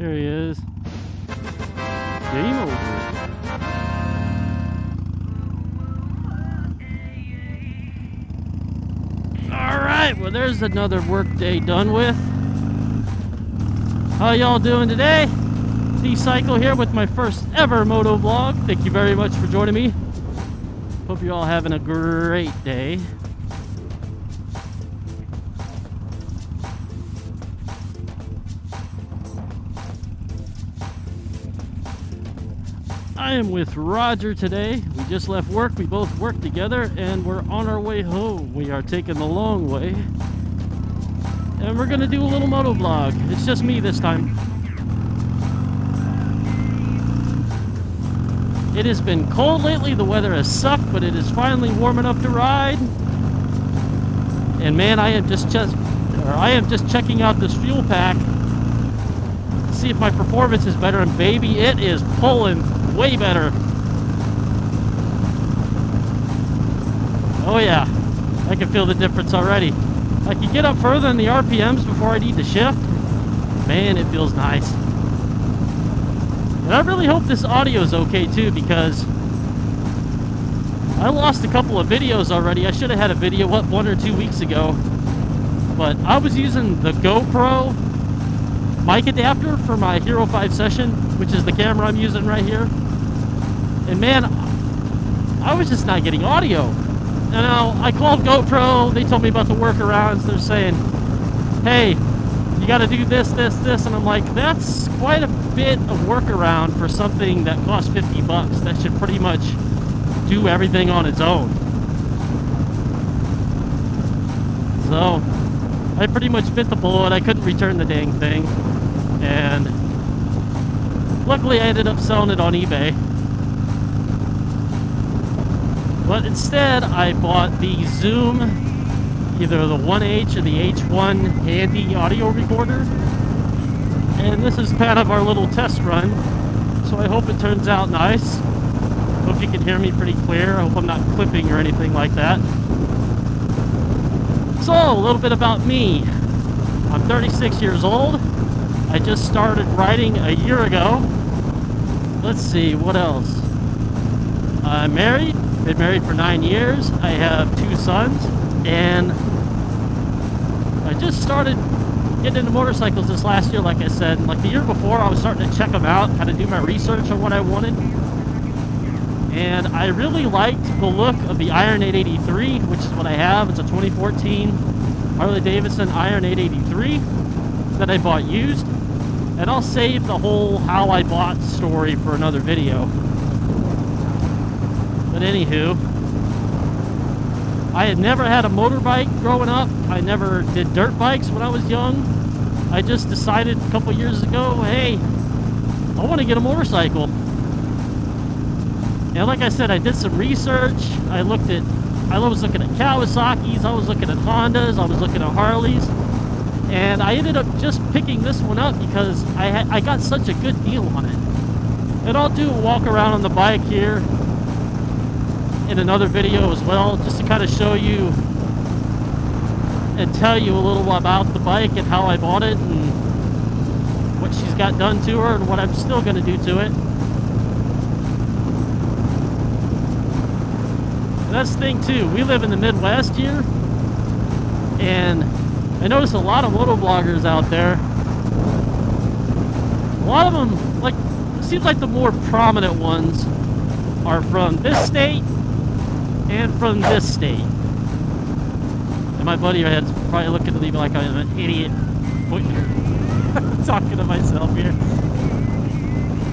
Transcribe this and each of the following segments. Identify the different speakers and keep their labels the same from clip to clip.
Speaker 1: There he is. Game over. Alright, well there's another work day done with. How y'all doing today? D-Cycle here with my first ever motovlog. Thank you very much for joining me. Hope you're all having a great day. I am with Roger today. We just left work. We both work together and we're on our way home. We are taking the long way. And we're gonna do a little motovlog. It's just me this time. It has been cold lately. The weather has sucked, but it is finally warm enough to ride. And man, I am just checking out this fuel pack to see if my performance is better. And baby, it is pulling way better. Oh yeah, I can feel the difference already. I can get up further in the RPMs before I need to shift. Man, it feels nice. And I really hope this audio is okay too, because I lost a couple of videos already. I should have had a video up 1 or 2 weeks ago, but I was using the GoPro mic adapter for my Hero 5 session, which is the camera I'm using right here. And man, I was just not getting audio. And now I called GoPro. They told me about the workarounds. They're saying, hey, you got to do this, this, this. And I'm like, that's quite a bit of workaround for something that costs $50. That should pretty much do everything on its own. So I pretty much bit the bullet. I couldn't return the dang thing. And luckily I ended up selling it on eBay. But instead I bought the Zoom, either the 1H or the H1 handy audio recorder. And this is kind of our little test run. So I hope it turns out nice. Hope you can hear me pretty clear. I hope I'm not clipping or anything like that. So, a little bit about me. I'm 36 years old. I just started riding a year ago. Let's see, what else? I'm married. Been married for 9 years. I have 2 sons. And I just started getting into motorcycles this last year, like I said. Like the year before, I was starting to check them out, kind of do my research on what I wanted. And I really liked the look of the Iron 883, which is what I have. It's a 2014 Harley-Davidson Iron 883 that I bought used. And I'll save the whole how I bought story for another video. But anywho, I had never had a motorbike growing up. I never did dirt bikes when I was young. I just decided a couple years ago, hey, I want to get a motorcycle. And like I said, I did some research. I was looking at Kawasaki's, I was looking at Hondas, I was looking at Harleys. And I ended up just picking this one up because I got such a good deal on it. And I'll do a walk around on the bike here in another video as well, just to kind of show you and tell you a little about the bike and how I bought it and what she's got done to her and what I'm still going to do to it. And that's the thing too, we live in the Midwest here, and I notice a lot of motovloggers out there. A lot of them, like, it seems like the more prominent ones are from this state and from this state. And my buddy right head's probably looking at me like I'm an idiot talking to myself here.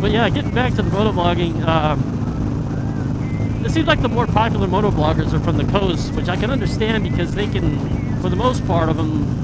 Speaker 1: But yeah, getting back to the motovlogging, it seems like the more popular motovloggers are from the coast, which I can understand because they can, for the most part of them,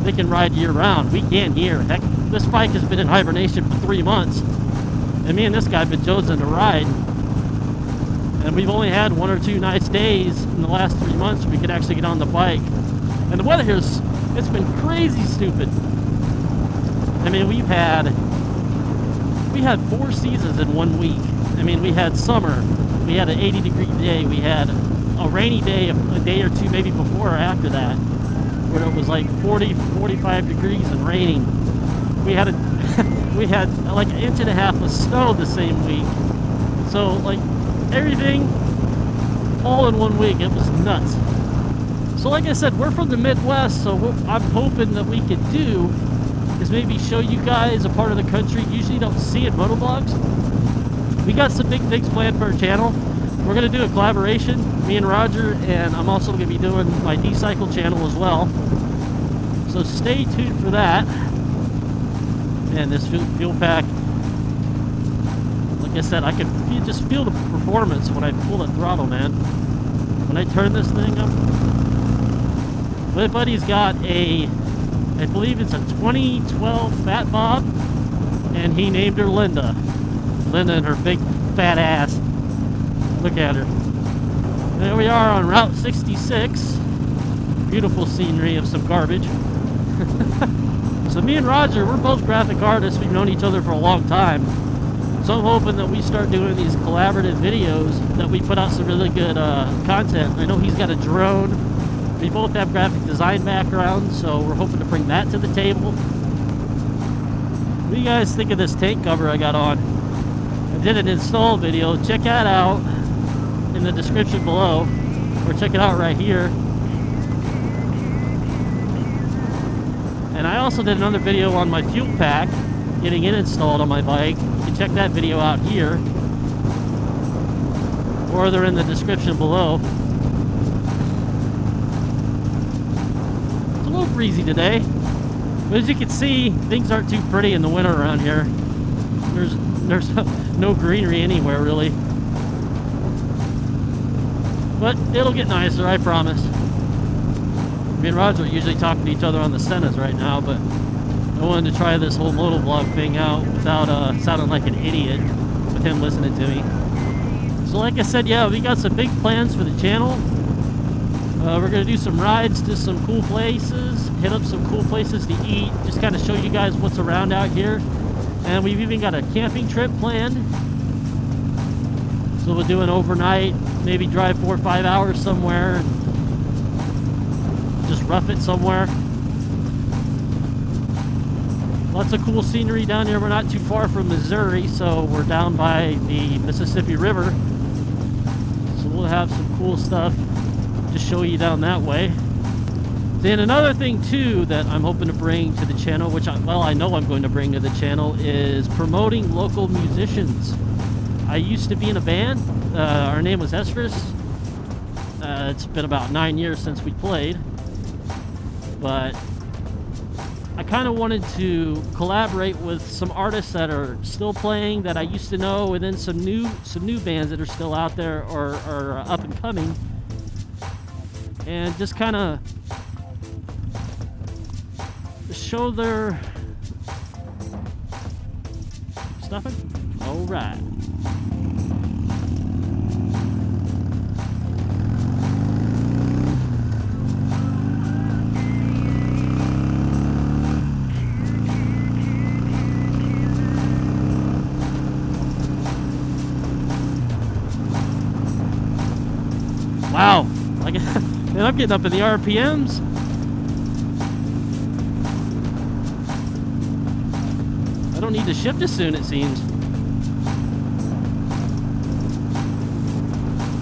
Speaker 1: they can ride year-round. We can't here. Heck, this bike has been in hibernation for 3 months, and me and this guy have been chosen to ride. And we've only had 1 or 2 nice days in the last 3 months we could actually get on the bike. And the weather here's, it's been crazy stupid. I mean, we had 4 seasons in 1 week. I mean, we had summer, we had an 80-degree day, we had a rainy day a day or two maybe before or after that, where it was like 40, 45 degrees and raining. We had a we had like 1.5 inches of snow the same week. So like everything all in 1 week. It was nuts. So like I said, we're from the Midwest, so what I'm hoping that we could do is maybe show you guys a part of the country you usually don't see in motovlogs. We got some big things planned for our channel. We're going to do a collaboration, me and Roger, and I'm also going to be doing my D-Cycle channel as well. So stay tuned for that. And this fuel pack, like I said, I can just feel the performance when I pull the throttle, man. When I turn this thing up. My buddy's got a, I believe it's a 2012 Fat Bob, and he named her Linda. Linda and her big fat ass. Look at her. There we are on Route 66. Beautiful scenery of some garbage. So me and Roger, we're both graphic artists. We've known each other for a long time. So I'm hoping that we start doing these collaborative videos, that we put out some really good content. I know he's got a drone. We both have graphic design backgrounds, so we're hoping to bring that to the table. What do you guys think of this tank cover I got on? I did an install video. Check that out in the description below, or check it out right here. And I also did another video on my fuel pack, getting it installed on my bike. You can check that video out here, or they're in the description below. It's a little breezy today, but as you can see, things aren't too pretty in the winter around here. There's no greenery anywhere really, but it'll get nicer, I promise. Me and Roger are usually talking to each other on the Sennas right now, but I wanted to try this whole motovlog thing out without sounding like an idiot with him listening to me. So like I said, yeah, we got some big plans for the channel. We're going to do some rides to some cool places, hit up some cool places to eat, just kind of show you guys what's around out here. And we've even got a camping trip planned. So we'll do an overnight, maybe drive 4 or 5 hours somewhere, and just rough it somewhere. Lots of cool scenery down here. We're not too far from Missouri, so we're down by the Mississippi River. So we'll have some cool stuff to show you down that way. Then another thing too that I'm hoping to bring to the channel, which I know I'm going to bring to the channel, is promoting local musicians. I used to be in a band. Our name was Esfris. It's been about 9 years since we played, but I kind of wanted to collaborate with some artists that are still playing that I used to know, and then some new bands that are still out there or up and coming, and just kind of show their stuffing. All right. Wow, like, man, I'm getting up in the RPMs. I don't need to shift as soon, it seems.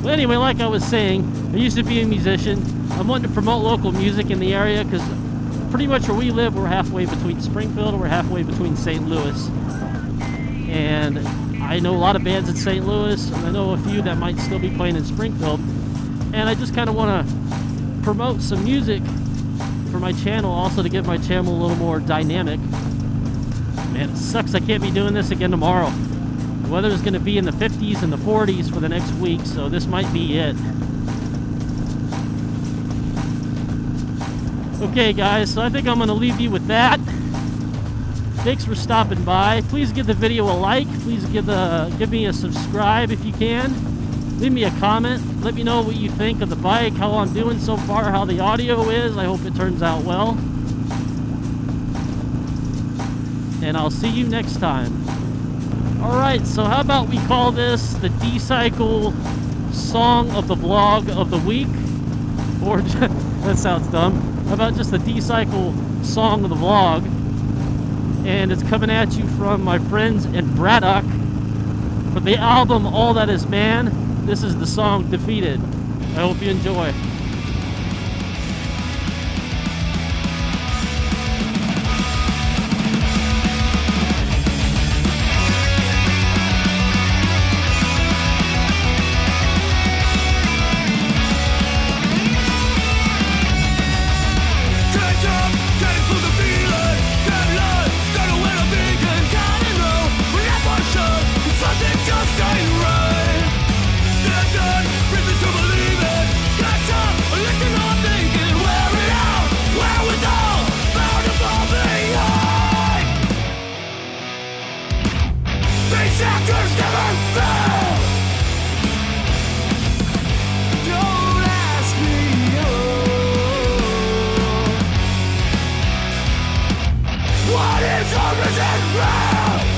Speaker 1: Well, anyway, like I was saying, I used to be a musician. I'm wanting to promote local music in the area because pretty much where we live, we're halfway between Springfield and we're halfway between St. Louis. And I know a lot of bands in St. Louis, and I know a few that might still be playing in Springfield. And I just kind of want to promote some music for my channel, also to give my channel a little more dynamic. Man, it sucks I can't be doing this again tomorrow. The weather's going to be in the 50s and the 40s for the next week, so this might be it. Okay, guys, so I think I'm going to leave you with that. Thanks for stopping by. Please give the video a like. Please give me a subscribe if you can. Leave me a comment. Let me know what you think of the bike, how I'm doing so far, how the audio is. I hope it turns out well. And I'll see you next time. Alright, so how about we call this the D-Cycle Song of the Vlog of the Week? Or, that sounds dumb. How about just the D-Cycle Song of the Vlog? and it's coming at you from my friends in Braddock. From the album All That Is Man, this is the song Defeated. I hope you enjoy.
Speaker 2: What is our reason?